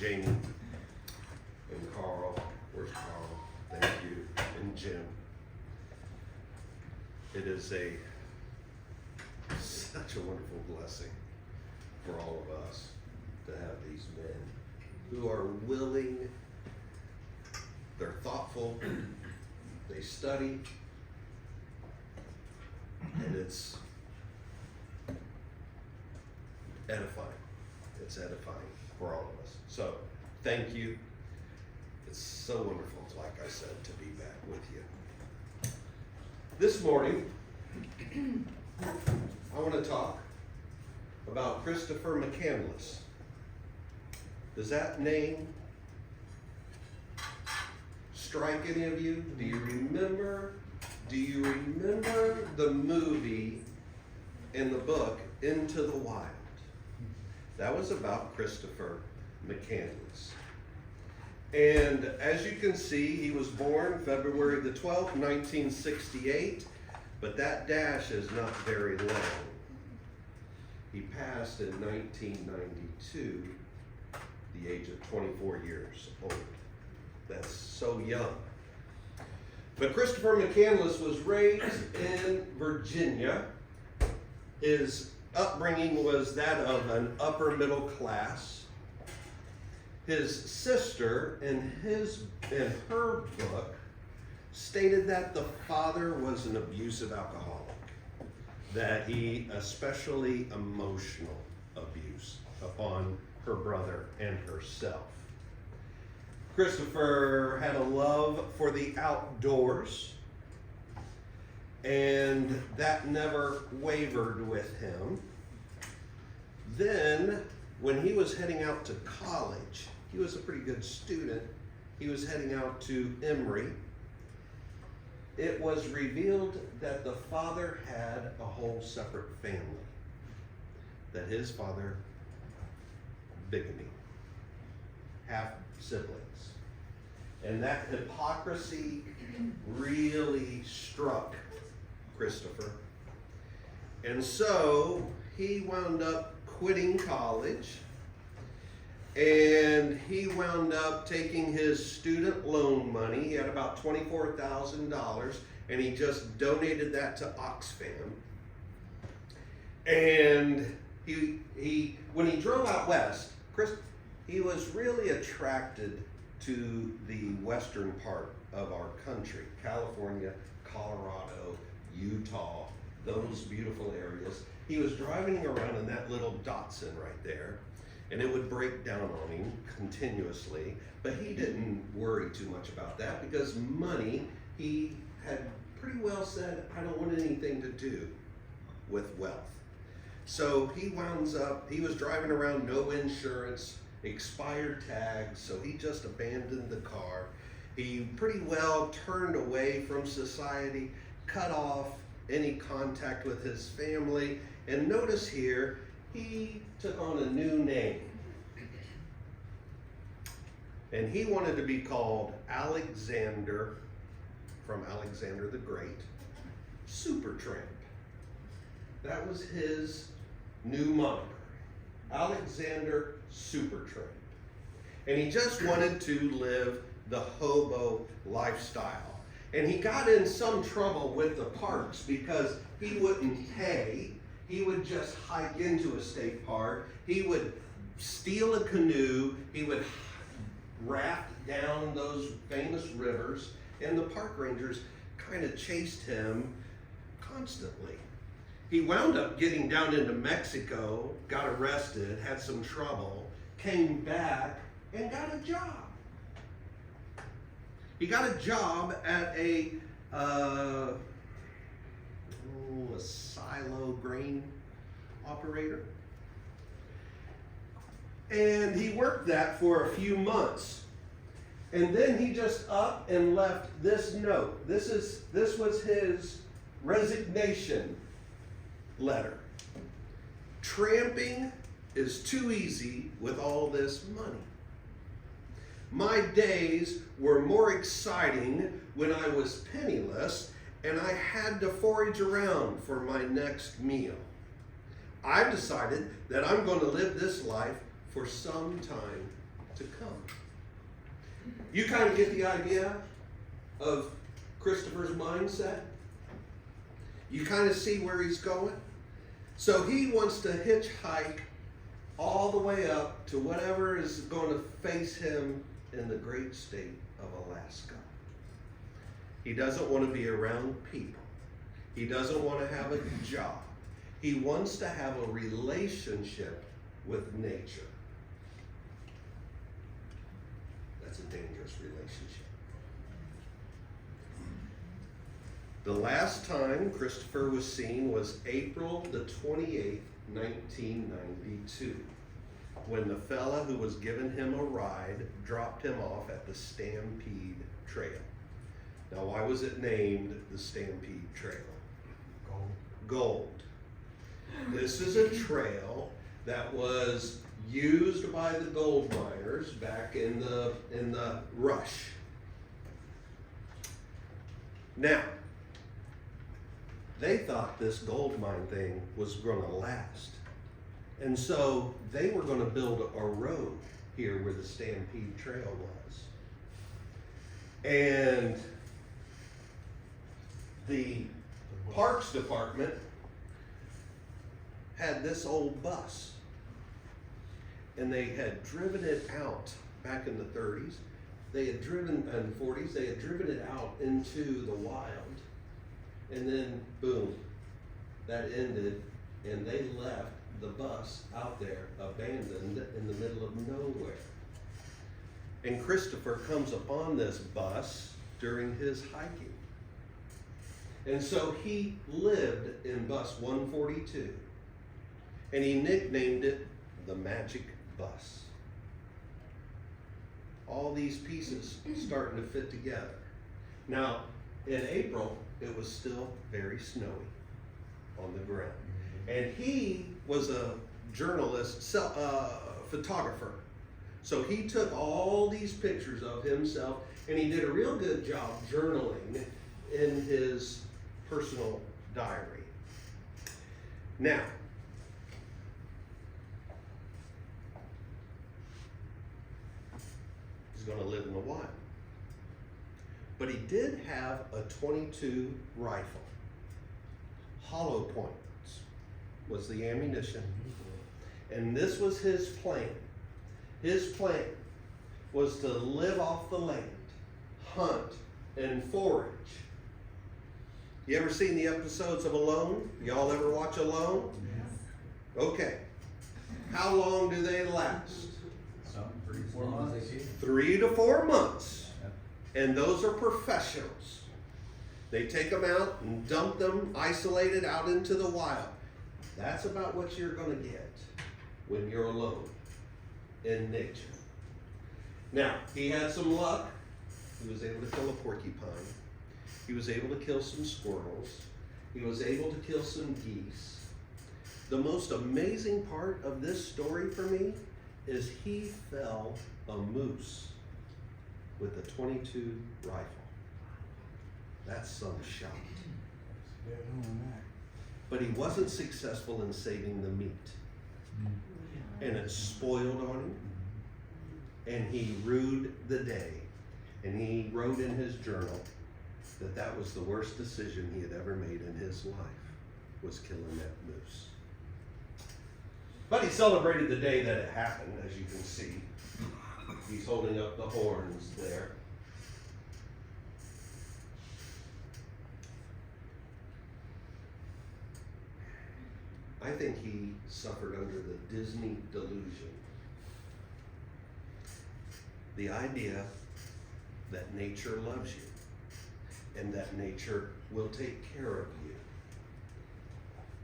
Jamie and Carl. Where's Carl? Thank you. And Jim. It is such a wonderful blessing for all of us to have these men who are willing, they're thoughtful, they study, and it's edifying. It's edifying for all of us. So, thank you. It's so wonderful, like I said, to be back with you. This morning, I want to talk about Christopher McCandless. Does that name strike any of you? Do you remember the movie in the book Into the Wild? That was about Christopher McCandless. And as you can see, he was born February the 12th, 1968, but that dash is not very long. He passed in 1992, the age of 24 years old. That's so young. But Christopher McCandless was raised in Virginia. His upbringing was that of an upper middle class. His sister, in her book, stated that the father was an abusive alcoholic, that he especially emotional abuse upon her brother and herself. Christopher had a love for the outdoors, and that never wavered with him. Then, when he was heading out to college, he was a pretty good student. He was heading out to Emory. It was revealed that the father had a whole separate family, that his father, bigamy, half siblings. And that hypocrisy really struck Christopher. And so he wound up quitting college, and he wound up taking his student loan money. He had about $24,000, and he just donated that to Oxfam. And he when he drove out west, he was really attracted to the western part of our country, California, Colorado, Utah, those beautiful areas. He was driving around in that little Datsun right there, and it would break down on him continuously, but he didn't worry too much about that because money, he had pretty well said, I don't want anything to do with wealth. So he was driving around, no insurance, expired tags, so he just abandoned the car. He pretty well turned away from society, cut off any contact with his family, and notice here, he took on a new name. And he wanted to be called Alexander, from Alexander the Great, Supertramp. That was his new moniker, Alexander Supertramp. And he just wanted to live the hobo lifestyle. And he got in some trouble with the parks because he wouldn't pay. He would just hike into a state park. He would steal a canoe. He would raft down those famous rivers. And the park rangers kind of chased him constantly. He wound up getting down into Mexico, got arrested, had some trouble, came back, and got a job. He got a job at a silo grain operator. And he worked that for a few months. And then he just up and left this note. This was his resignation letter. Tramping is too easy with all this money. My days were more exciting when I was penniless and I had to forage around for my next meal. I've decided that I'm going to live this life for some time to come. You kind of get the idea of Christopher's mindset? You kind of see where he's going? So he wants to hitchhike all the way up to whatever is going to face him in the great state of Alaska. He doesn't want to be around people. He doesn't want to have a job. He wants to have a relationship with nature. That's a dangerous relationship. The last time Christopher was seen was April the 28th, 1992, when the fella who was giving him a ride dropped him off at the Stampede Trail. Now, why was it named the Stampede Trail? Gold. This is a trail that was used by the gold miners back in the rush. Now, they thought this gold mine thing was going to last. And so they were going to build a road here where the Stampede Trail was. And the Parks Department had this old bus. And they had driven it out back in the 30s. They had driven, and 40s, they had driven it out into the wild. And then, boom, that ended, and they left the bus out there abandoned in the middle of nowhere. And Christopher comes upon this bus during his hiking. And so he lived in bus 142, and he nicknamed it the Magic Bus. All these pieces starting to fit together. Now, in April, it was still very snowy on the ground. And he was a journalist, photographer. So he took all these pictures of himself, and he did a real good job journaling in his personal diary. Now, he's going to live in the wild. But he did have a .22 rifle. Hollow points was the ammunition. And this was his plan. His plan was to live off the land, hunt, and forage. You ever seen the episodes of Alone? Y'all ever watch Alone? Yeah. Okay. How long do they last? 3 to 4 months. 3 to 4 months. And those are professionals. They take them out and dump them isolated out into the wild. That's about what you're going to get when you're alone in nature. Now, he had some luck. He was able to kill a porcupine. He was able to kill some squirrels. He was able to kill some geese. The most amazing part of this story for me is he fell a moose with a .22 rifle. That's some shot. But he wasn't successful in saving the meat. And it spoiled on him. And he rued the day. And he wrote in his journal that that was the worst decision he had ever made in his life, was killing that moose. But he celebrated the day that it happened, as you can see. He's holding up the horns there. I think he suffered under the Disney delusion. The idea that nature loves you and that nature will take care of you.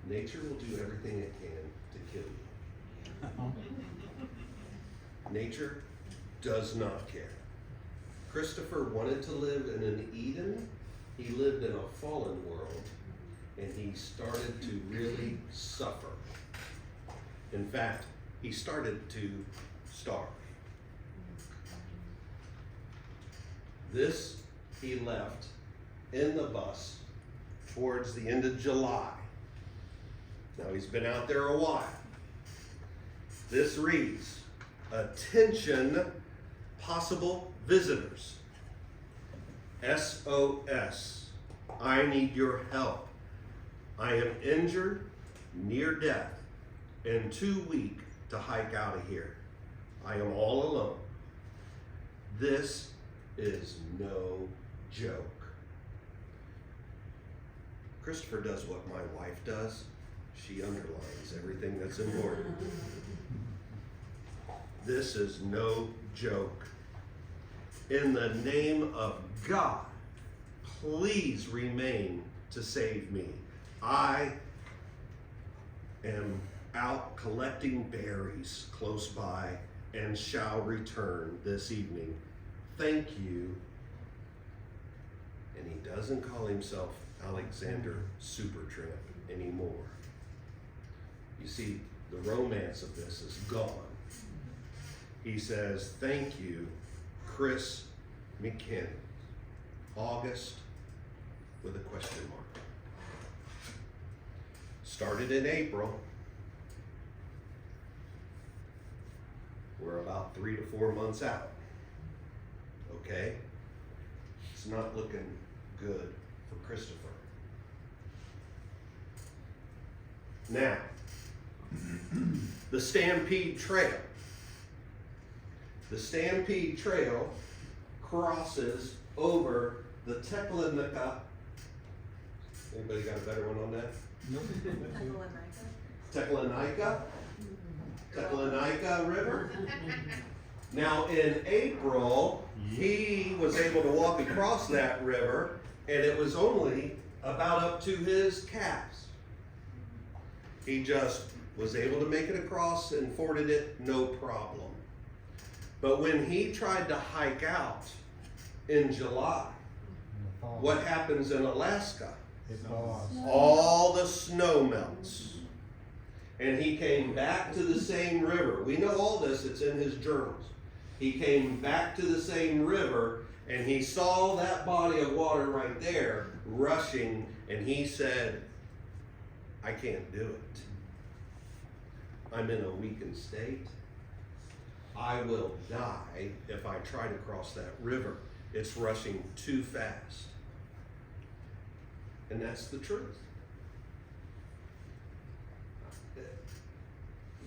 Nature will do everything it can to kill you. Nature does not care. Christopher wanted to live in an Eden. He lived in a fallen world, and he started to really suffer. In fact, he started to starve. This he left in the bus towards the end of July. Now he's been out there a while. This reads, "Attention possible visitors. SOS, I need your help. I am injured, near death, and too weak to hike out of here. I am all alone. This is no joke. Christopher does what my wife does. She underlines everything that's important. This is no joke. In the name of God, please remain to save me. I am out collecting berries close by and shall return this evening. Thank you. And he doesn't call himself Alexander Supertramp anymore. You see, the romance of this is gone. He says, thank you, Chris McKinney. August with a question mark. Started in April. We're about 3 to 4 months out. Okay? It's not looking good for Christopher. Now, the Stampede Trail. The Stampede Trail crosses over the Teklanika. Anybody got a better one on that? Teklanika River. Now in April, he was able to walk across that river, and it was only about up to his calves. He just was able to make it across and forded it, no problem. But when he tried to hike out in July, what happens in Alaska? All the snow melts. And he came back to the same river. We know all this, it's in his journals. He came back to the same river and he saw that body of water right there rushing, and he said, I can't do it. I'm in a weakened state. I will die if I try to cross that river. It's rushing too fast. And that's the truth.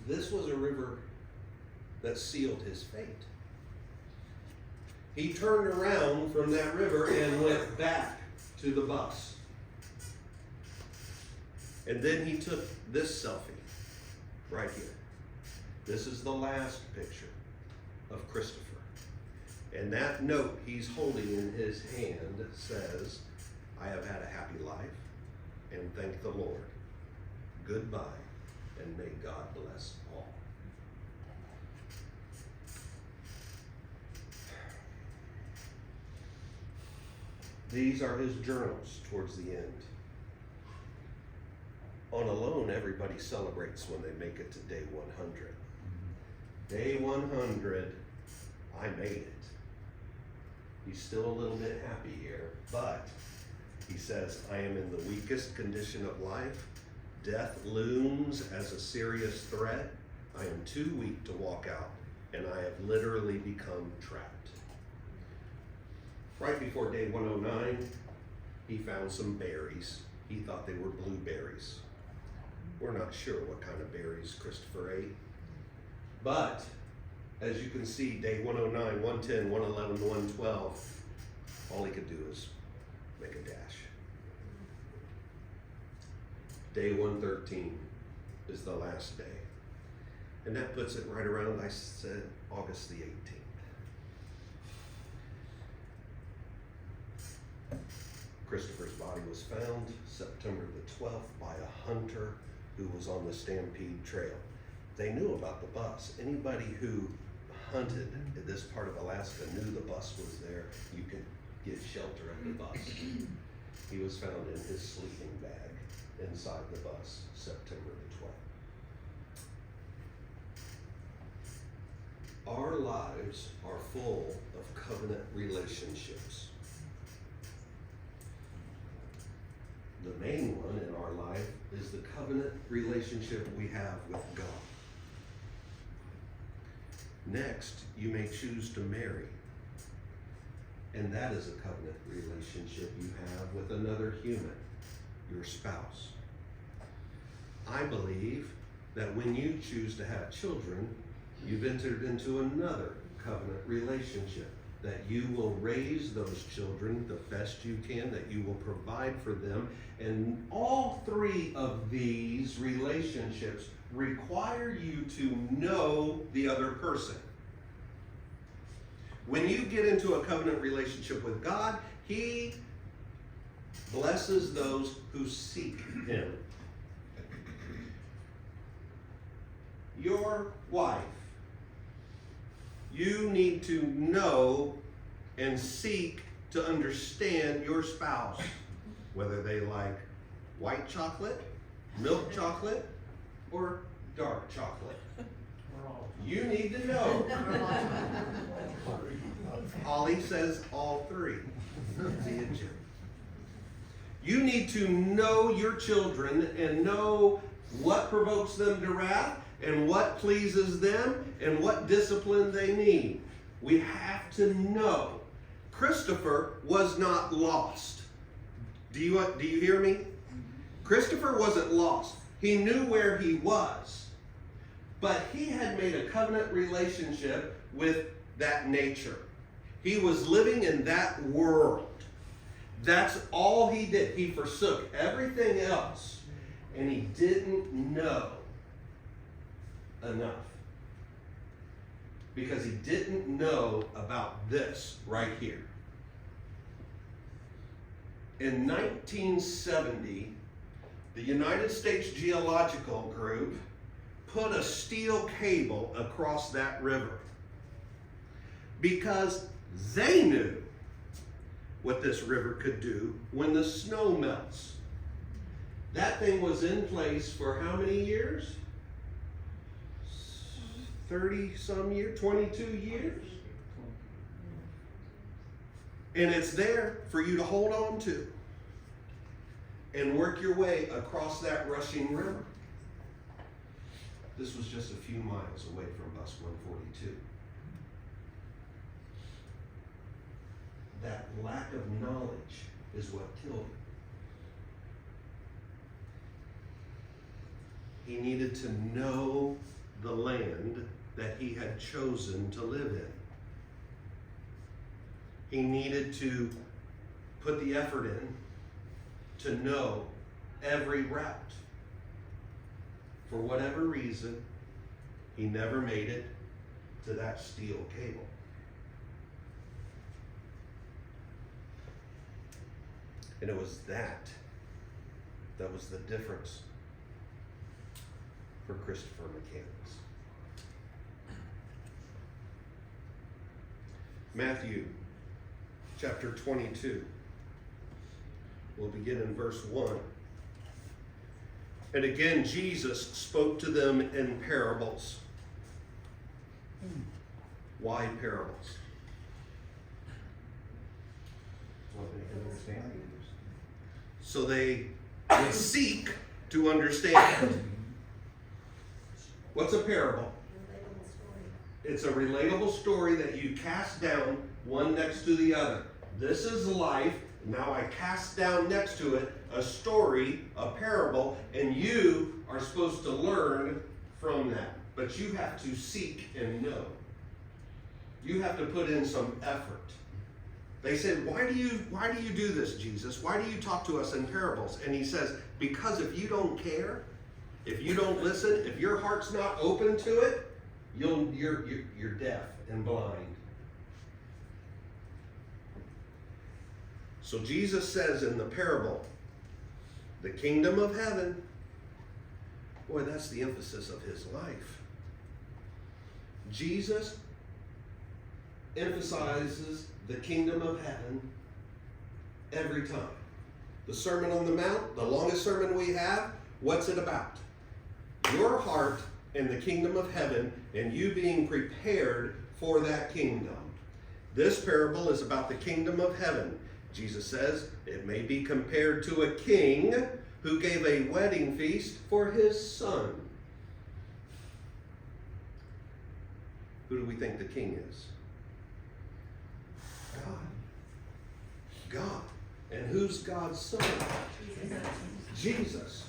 This was a river that sealed his fate. He turned around from that river and went back to the bus. And then he took this selfie right here. This is the last picture of Christopher. And that note he's holding in his hand says, I have had a happy life, and thank the Lord. Goodbye, and may God bless all. These are his journals towards the end. On Alone, everybody celebrates when they make it to day 100. Day 100, I made it. He's still a little bit happy here, but he says, I am in the weakest condition of life. Death looms as a serious threat. I am too weak to walk out, and I have literally become trapped. Right before day 109, he found some berries. He thought they were blueberries. We're not sure what kind of berries Christopher ate. But, as you can see, day 109, 110, 111, 112, all he could do is make a dash. Day 113 is the last day. And that puts it right around, I said, August the 18th. Christopher's body was found September the 12th by a hunter who was on the Stampede Trail. They knew about the bus. Anybody who hunted in this part of Alaska knew the bus was there. You could get shelter at the bus. He was found in his sleeping bag inside the bus, September the 12th. Our lives are full of covenant relationships. The main one in our life is the covenant relationship we have with God. Next, you may choose to marry. And that is a covenant relationship you have with another human, your spouse. I believe that when you choose to have children, you've entered into another covenant relationship, that you will raise those children the best you can, that you will provide for them. And all three of these relationships require you to know the other person. When you get into a covenant relationship with God, He blesses those who seek Him. Your wife, you need to know and seek to understand your spouse, whether they like white chocolate, milk chocolate, or dark chocolate. You need to know. Ollie says all three. See it, Jim. You need to know your children and know what provokes them to wrath and what pleases them and what discipline they need. We have to know. Christopher was not lost. Do you hear me? Christopher wasn't lost. He knew where he was. But he had made a covenant relationship with that nature. He was living in that world. That's all he did. He forsook everything else, and he didn't know enough. Because he didn't know about this right here. In 1970, the United States Geological Group put a steel cable across that river because they knew what this river could do when the snow melts. That thing was in place for how many years? 30 some years, 22 years. And it's there for you to hold on to and work your way across that rushing river. This was just a few miles away from bus 142. That lack of knowledge is what killed him. He needed to know the land that he had chosen to live in. He needed to put the effort in to know every route. For whatever reason, he never made it to that steel cable. And it was that was the difference for Christopher McCandless. Matthew chapter 22. We'll begin in verse 1. And again, Jesus spoke to them in parables. Why parables? Well, they can understand it. So they would seek to understand. What's a parable? Relatable story. It's a relatable story that you cast down one next to the other. This is life. Now I cast down next to it a story, a parable, and you are supposed to learn from that. But you have to seek and know. You have to put in some effort. They said, why do you do this, Jesus? Why do you talk to us in parables? And he says, because if you don't care, if you don't listen, if your heart's not open to it, you're deaf and blind. So Jesus says in the parable, the kingdom of heaven, boy, that's the emphasis of his life. Jesus emphasizes the kingdom of heaven every time. The Sermon on the Mount, the longest sermon we have, what's it about? Your heart and the kingdom of heaven and you being prepared for that kingdom. This parable is about the kingdom of heaven. Jesus says it may be compared to a king who gave a wedding feast for his son. Who do we think the king is? God. God. And who's God's son? Jesus.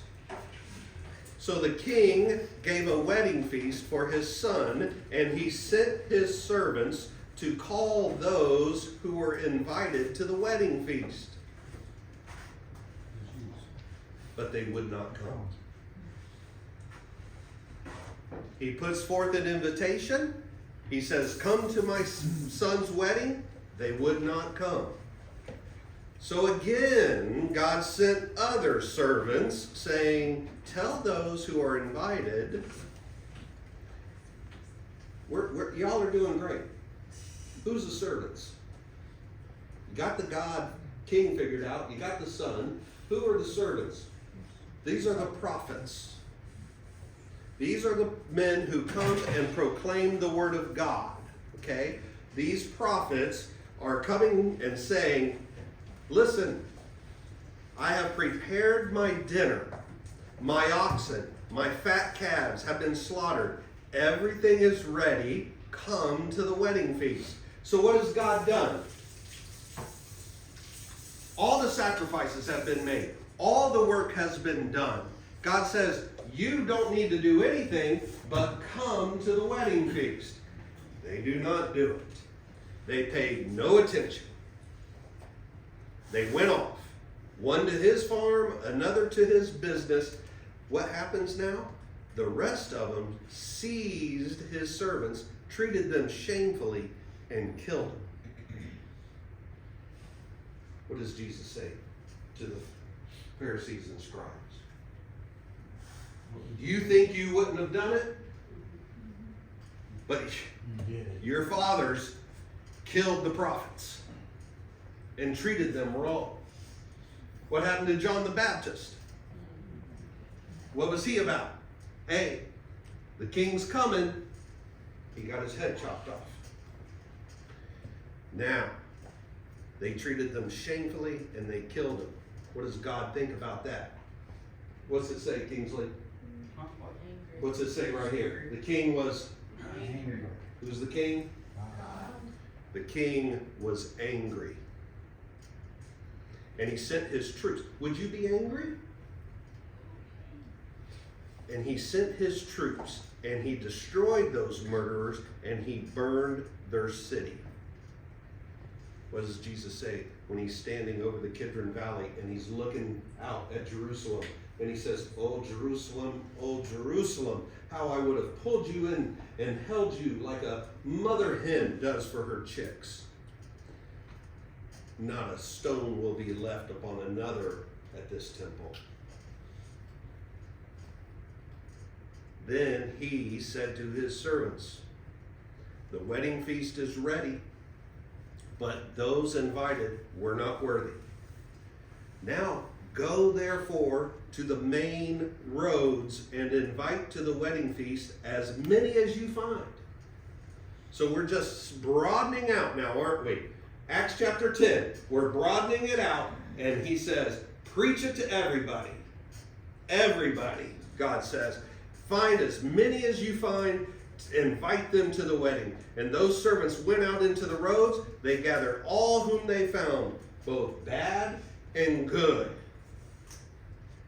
So the king gave a wedding feast for his son, and he sent his servants to call those who were invited to the wedding feast. But they would not come. He puts forth an invitation. He says, come to my son's wedding. They would not come. So again, God sent other servants saying, tell those who are invited, y'all are doing great. Who's the servants? You got the God king figured out. You got the son. Who are the servants? These are the prophets. These are the men who come and proclaim the word of God. Okay? These prophets are coming and saying, listen, I have prepared my dinner. My oxen, my fat calves have been slaughtered. Everything is ready. Come to the wedding feast. So what has God done? All the sacrifices have been made. All the work has been done. God says, you don't need to do anything but come to the wedding feast. They do not do it. They paid no attention. They went off. One to his farm, another to his business. What happens now? The rest of them seized his servants, treated them shamefully, and killed them. What does Jesus say to the Pharisees and scribes? Do you think you wouldn't have done it? But your fathers killed the prophets and treated them wrong. What happened to John the Baptist? What was he about? Hey, the king's coming. He got his head chopped off. Now, they treated them shamefully and they killed him. What does God think about that? What's it say, Kingsley? What's it say right here? The king was angry. Who's the king? God. The king was angry. And he sent his troops. Would you be angry? And he sent his troops, and he destroyed those murderers, and he burned their city. What does Jesus say when he's standing over the Kidron Valley and he's looking out at Jerusalem? And he says, oh Jerusalem, how I would have pulled you in and held you like a mother hen does for her chicks. Not a stone will be left upon another at this temple. Then he said to his servants, the wedding feast is ready, but those invited were not worthy. Now go therefore to the main roads and invite to the wedding feast as many as you find. So we're just broadening out now, aren't we? Acts chapter 10, we're broadening it out, and he says, preach it to everybody. Everybody, God says. Find as many as you find, invite them to the wedding. And those servants went out into the roads. They gathered all whom they found, both bad and good.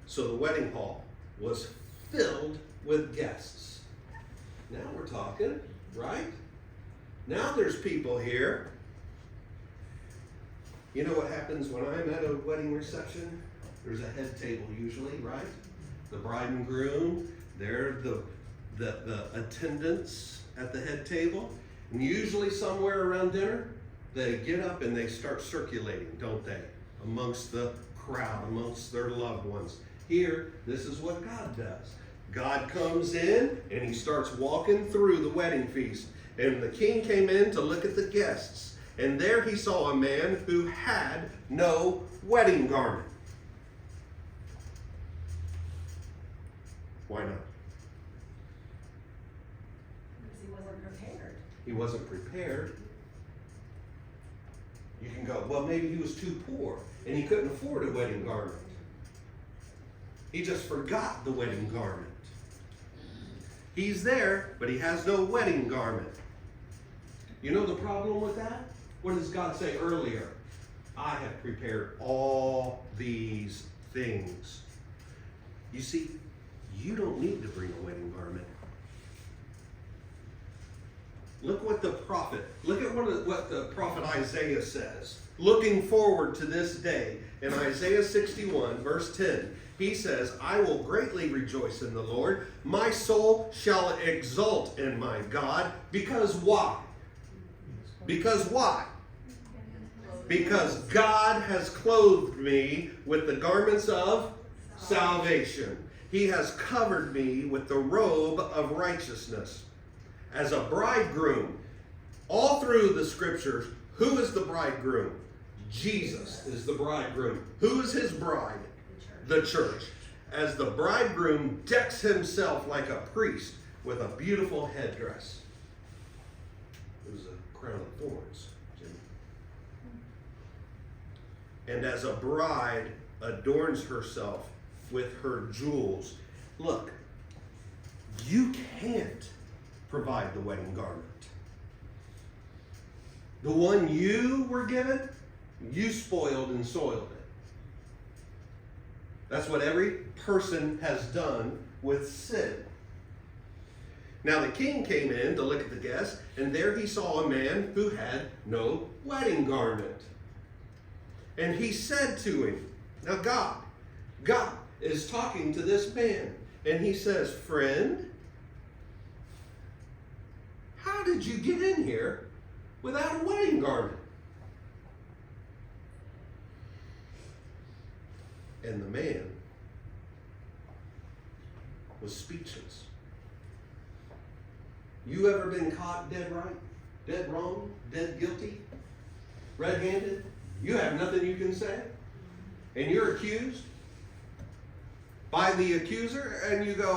So the wedding hall was filled with guests. Now we're talking, right? Now there's people here. You know what happens when I'm at a wedding reception? There's a head table usually, right? The bride and groom, they're the attendants at the head table. And usually somewhere around dinner, they get up and they start circulating, don't they? Amongst the crowd, amongst their loved ones. Here, this is what God does. God comes in and he starts walking through the wedding feast. And the king came in to look at the guests. And there he saw a man who had no wedding garment. Why not? Because he wasn't prepared. He wasn't prepared. You can go, well, maybe he was too poor and he couldn't afford a wedding garment. He just forgot the wedding garment. He's there, but he has no wedding garment. You know the problem with that? What does God say earlier? I have prepared all these things. You see, you don't need to bring a wedding garment. Look at what the prophet Isaiah says. Looking forward to this day, in Isaiah 61, verse 10, he says, I will greatly rejoice in the Lord. My soul shall exult in my God. Because why? Because why? Because God has clothed me with the garments of salvation. He has covered me with the robe of righteousness. As a bridegroom, all through the scriptures, who is the bridegroom? Jesus is the bridegroom. Who is his bride? The church. As the bridegroom decks himself like a priest with a beautiful headdress. It was a crown of thorns, Jimmy. And as a bride adorns herself with her jewels. Look, you can't provide the wedding garment. The one you were given, you spoiled and soiled it. That's what every person has done with sin. Now the king came in to look at the guests, and there he saw a man who had no wedding garment. And he said to him, now God is talking to this man, and he says, friend, how did you get in here without a wedding garment? And the man was speechless. You ever been caught dead right, dead wrong, dead guilty, red-handed? You have nothing you can say, and you're accused by the accuser, and you go,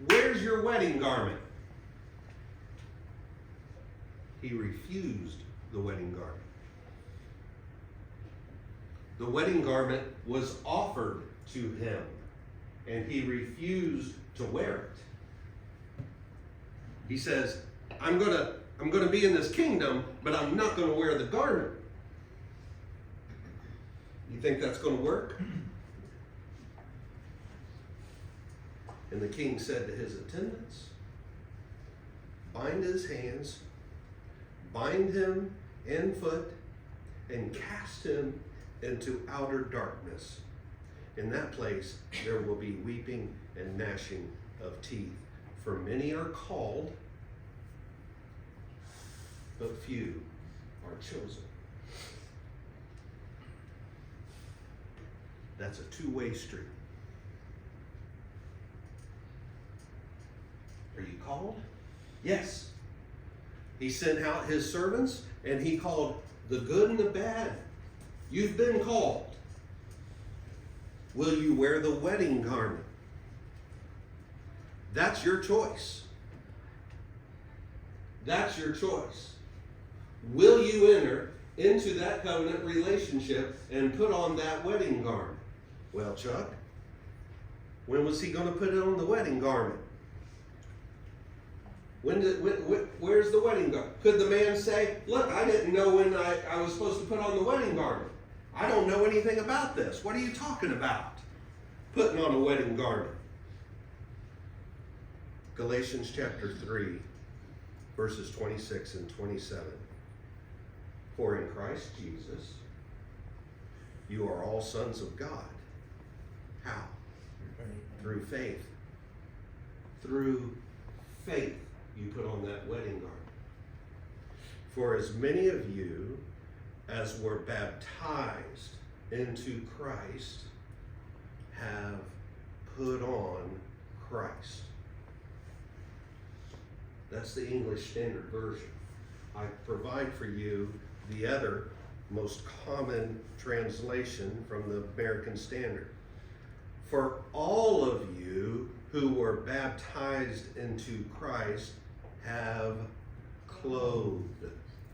where's your wedding garment? He refused the wedding garment. The wedding garment was offered to him, and he refused to wear it. He says, I'm gonna be in this kingdom, but I'm not gonna wear the garment. You think that's gonna work? And the king said to his attendants, bind his hands, bind him and foot, and cast him into outer darkness. In that place there will be weeping and gnashing of teeth, for many are called, but few are chosen. That's a two-way street. Are you called? Yes. He sent out his servants, and he called the good and the bad. You've been called. Will you wear the wedding garment? That's your choice. That's your choice. Will you enter into that covenant relationship and put on that wedding garment? Well, Chuck, when was he going to put it on the wedding garment? Where's the wedding garment? Could the man say, look, I didn't know when I was supposed to put on the wedding garment. I don't know anything about this. What are you talking about? Putting on a wedding garment. Galatians chapter 3, verses 26 and 27. For in Christ Jesus, you are all sons of God. How? Through faith. Through faith, you put on that wedding garment. For as many of you as were baptized into Christ have put on Christ. That's the English Standard Version. I provide for you the other most common translation from the American Standard. For all of you who were baptized into Christ have clothed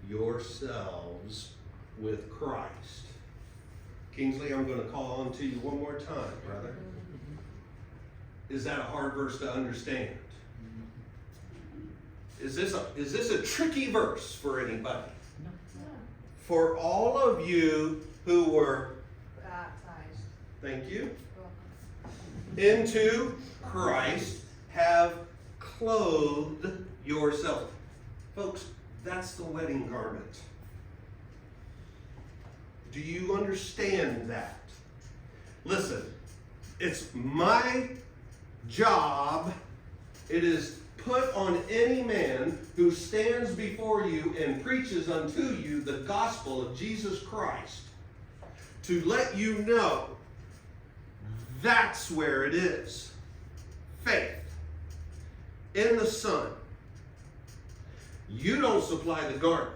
yourselves with Christ. Kingsley, I'm going to call on to you one more time, brother. Is that a hard verse to understand? Is this a tricky verse for anybody? Yeah. For all of you who were, Baptized. thank you, into Christ, have clothed yourself. Folks, that's the wedding garment. Do you understand that? Listen, it's my job. It is put on any man who stands before you and preaches unto you the gospel of Jesus Christ to let you know that's where it is. Faith in the Son. You don't supply the garment,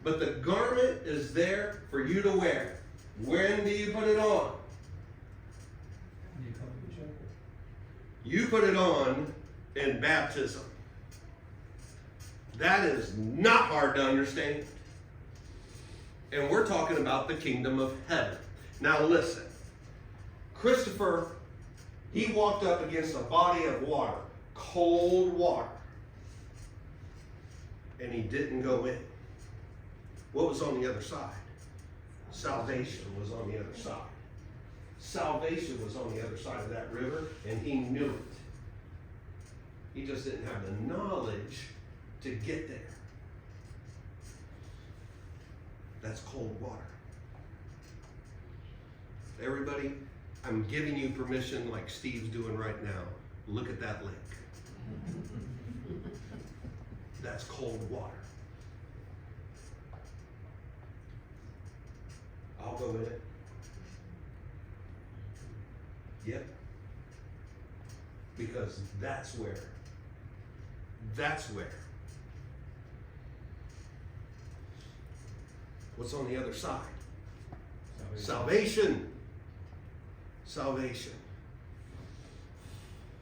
but the garment is there for you to wear. When do you put it on? You come to the chapel. You put it on in baptism. That is not hard to understand. And we're talking about the kingdom of heaven. Now listen, Christopher, he walked up against a body of water, cold water, and he didn't go in. What was on the other side? Salvation was on the other side. Salvation was on the other side of that river, and he knew it. He just didn't have the knowledge to get there. That's cold water. Everybody, I'm giving you permission, like Steve's doing right now. Look at that lake. That's cold water. I'll go in it. Yep. Because that's where. What's on the other side? Salvation. Salvation.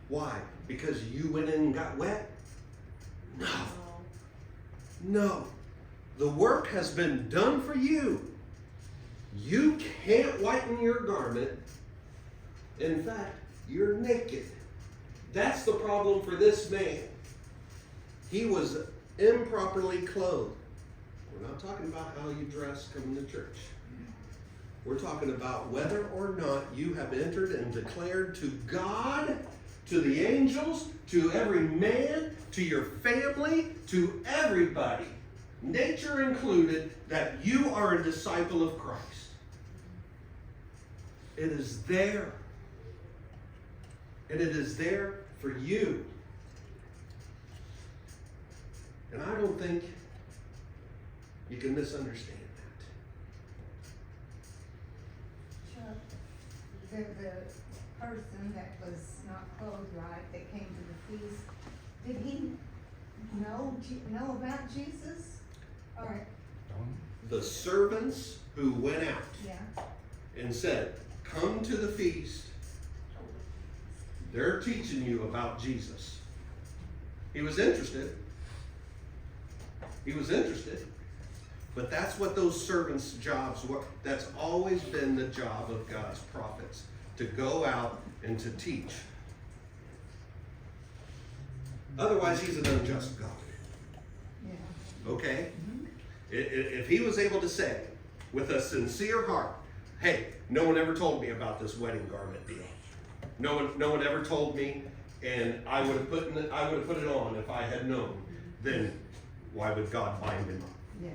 Why? Because you went in and got wet? No. No. The work has been done for you. You can't whiten your garment. In fact, you're naked. That's the problem for this man. He was improperly clothed. We're not talking about how you dress coming to church. We're talking about whether or not you have entered and declared to God, to the angels, to every man, to your family, to everybody, nature included, that you are a disciple of Christ. It is there. And it is there for you. And I don't think you can misunderstand that. Chuck, the person that was not clothed right, that came to the feast, did he know about Jesus? Or, The servants who went out yeah, and said, come to the feast, they're teaching you about Jesus. He was interested. He was interested. But that's what those servants' jobs were. That's always been the job of God's prophets, to go out and to teach. Otherwise, he's an unjust God. yeah. Okay? If he was able to say, with a sincere heart, hey, no one ever told me about this wedding garment deal. No one ever told me, and I would have put it on if I had known. Then why would God bind him up? Yeah.